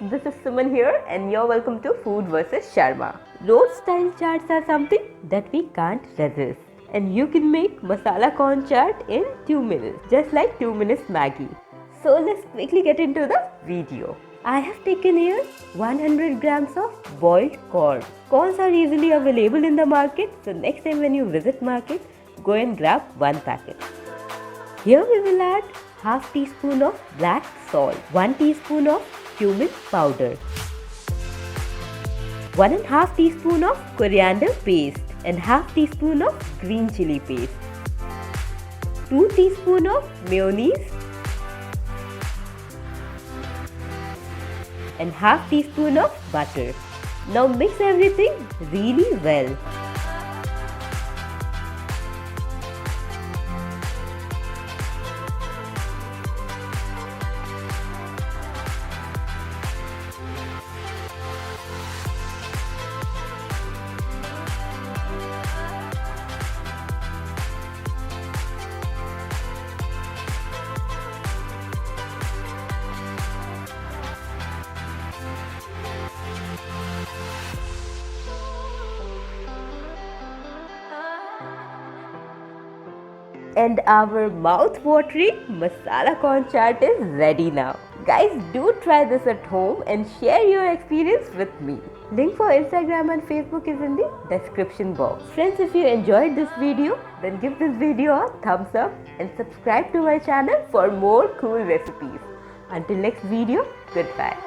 this is Suman here and you're welcome to Food vs. Sharma. Road style chaats are something that we can't resist. And you can make masala corn chaat in 2 minutes, just like 2 minutes Maggi. So let's quickly get into the video. I have taken here 100 grams of boiled corn. Corns are easily available in the market, so next time when you visit market, go and grab one packet. Here we will add half teaspoon of black salt, 1 teaspoon of cumin powder, 1.5 teaspoon of coriander paste and half teaspoon of green chili paste, 2 teaspoon of mayonnaise and half teaspoon of butter. Now mix everything really well. And our mouth-watering masala corn chaat is ready now. Guys, do try this at home and share your experience with me. Link for Instagram and Facebook is in the description box. Friends, if you enjoyed this video, then give this video a thumbs up and subscribe to my channel for more cool recipes. Until next video, goodbye.